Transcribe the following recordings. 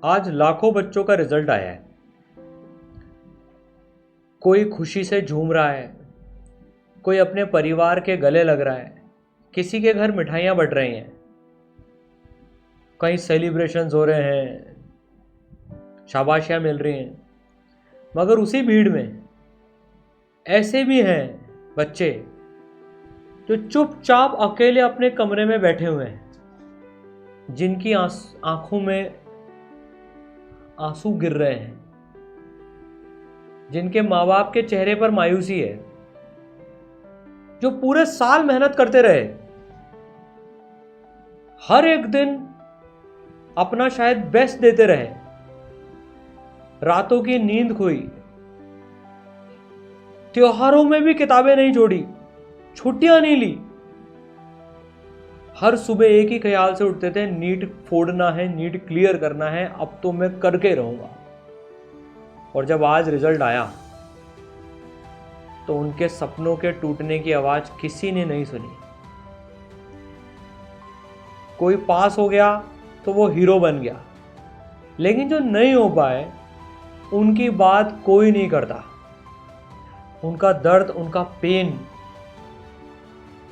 आज लाखों बच्चों का रिजल्ट आया है। कोई खुशी से झूम रहा है, कोई अपने परिवार के गले लग रहा है, किसी के घर मिठाइयाँ बंट रही हैं, कहीं सेलिब्रेशंस हो रहे हैं, शाबाशियाँ मिल रही हैं। मगर उसी भीड़ में ऐसे भी हैं बच्चे जो चुपचाप अकेले अपने कमरे में बैठे हुए हैं, जिनकी आंखों में आंसू गिर रहे हैं, जिनके माँ बाप के चेहरे पर मायूसी है, जो पूरे साल मेहनत करते रहे, हर एक दिन अपना शायद बेस्ट देते रहे, रातों की नींद खोई, त्योहारों में भी किताबें नहीं छोड़ी, छुट्टियां नहीं ली, हर सुबह एक ही ख्याल से उठते थे, नीट फोड़ना है, नीट क्लियर करना है, अब तो मैं करके रहूंगा। और जब आज रिजल्ट आया तो उनके सपनों के टूटने की आवाज किसी ने नहीं सुनी। कोई पास हो गया तो वो हीरो बन गया, लेकिन जो नहीं हो पाए उनकी बात कोई नहीं करता। उनका दर्द, उनका पेन,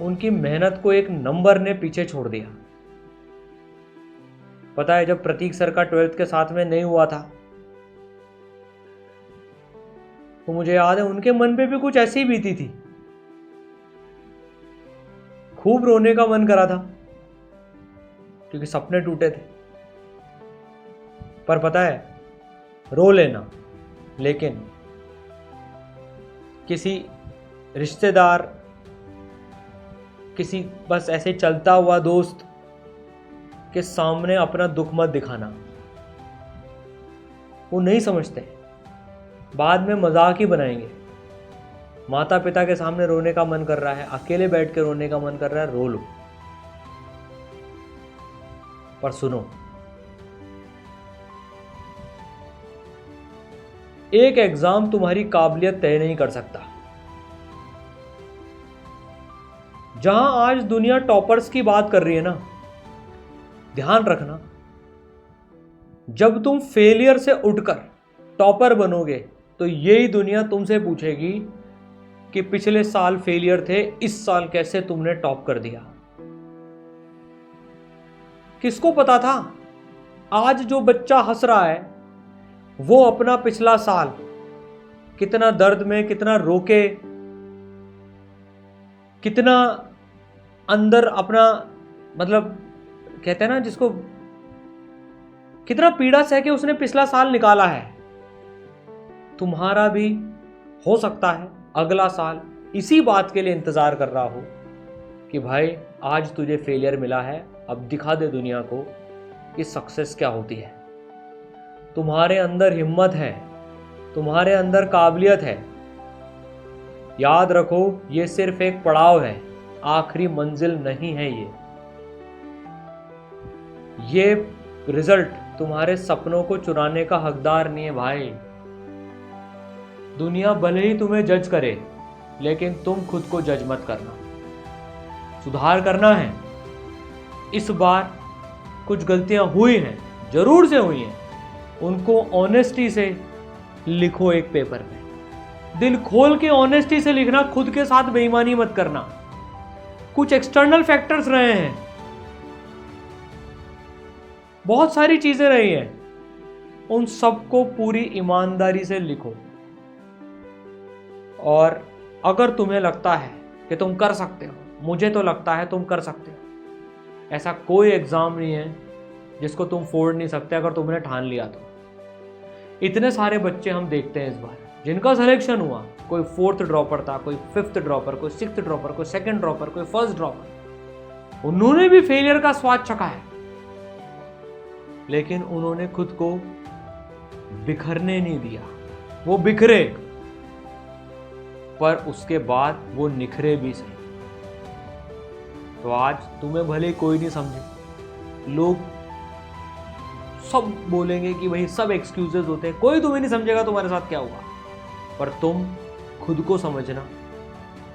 उनकी मेहनत को एक नंबर ने पीछे छोड़ दिया। पता है, जब प्रतीक सर का 12th के साथ में नहीं हुआ था तो मुझे याद है उनके मन पे भी कुछ ऐसी ही बीती थी। खूब रोने का मन करा था क्योंकि सपने टूटे थे। पर पता है, रो लेना, लेकिन किसी रिश्तेदार, किसी बस ऐसे चलता हुआ दोस्त के सामने अपना दुख मत दिखाना। वो नहीं समझते, बाद में मजाक ही बनाएंगे। माता पिता के सामने रोने का मन कर रहा है, अकेले बैठ के रोने का मन कर रहा है, रो लो। पर सुनो, एक एग्जाम तुम्हारी काबिलियत तय नहीं कर सकता। जहां आज दुनिया टॉपर्स की बात कर रही है ना, ध्यान रखना, जब तुम फेलियर से उठकर टॉपर बनोगे तो यही दुनिया तुमसे पूछेगी कि पिछले साल फेलियर थे, इस साल कैसे तुमने टॉप कर दिया। किसको पता था आज जो बच्चा हंस रहा है वो अपना पिछला साल कितना दर्द में, कितना रोके, कितना अंदर अपना, मतलब कहते हैं ना जिसको, कितना पीड़ा सह के उसने पिछला साल निकाला है। तुम्हारा भी हो सकता है अगला साल इसी बात के लिए इंतजार कर रहा हो कि भाई आज तुझे फेलियर मिला है, अब दिखा दे दुनिया को कि सक्सेस क्या होती है। तुम्हारे अंदर हिम्मत है, तुम्हारे अंदर काबिलियत है। याद रखो, ये सिर्फ एक पड़ाव है, आखिरी मंजिल नहीं है। ये रिजल्ट तुम्हारे सपनों को चुराने का हकदार नहीं है भाई। दुनिया भले ही तुम्हें जज करे, लेकिन तुम खुद को जज मत करना। सुधार करना है। इस बार कुछ गलतियां हुई हैं, जरूर से हुई हैं, उनको ऑनेस्टी से लिखो एक पेपर पे। दिल खोल के ऑनेस्टी से लिखना, खुद के साथ बेईमानी मत करना। कुछ एक्सटर्नल फैक्टर्स रहे हैं, बहुत सारी चीजें रही हैं, उन सबको पूरी ईमानदारी से लिखो। और अगर तुम्हें लगता है कि तुम कर सकते हो, मुझे तो लगता है तुम कर सकते हो। ऐसा कोई एग्जाम नहीं है जिसको तुम फोड़ नहीं सकते अगर तुमने ठान लिया तो। इतने सारे बच्चे हम देखते हैं इस बार जिनका सिलेक्शन हुआ, कोई 4th ड्रॉपर था, कोई 5th ड्रॉपर, कोई 6th ड्रॉपर, कोई 2nd ड्रॉपर, कोई 1st ड्रॉपर। उन्होंने भी फेलियर का स्वाद चखा है, लेकिन उन्होंने खुद को बिखरने नहीं दिया। वो बिखरे, पर उसके बाद वो निखरे भी सही। तो आज तुम्हें भले कोई नहीं समझे, लोग सब बोलेंगे कि भाई सब एक्सक्यूजेस होते हैं, कोई तुम्हें नहीं समझेगा तुम्हारे साथ क्या हुआ, पर तुम खुद को समझना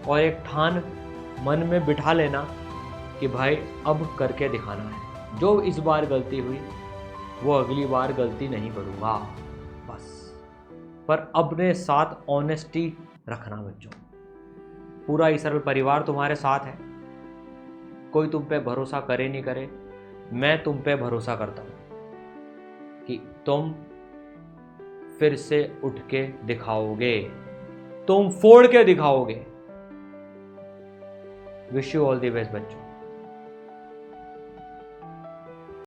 और एक ठान मन में बिठा लेना कि भाई अब करके दिखाना है। जो इस बार गलती हुई वो अगली बार गलती नहीं करूँगा, बस। पर अपने साथ ऑनेस्टी रखना बच्चों। पूरा इसराइल परिवार तुम्हारे साथ है, कोई तुम पे भरोसा करे नहीं करे, मैं तुम पे भरोसा करता हूँ कि तुम फिर से उठ के दिखाओगे, तुम फोड़ के दिखाओगे। Wish you all the best बच्चों।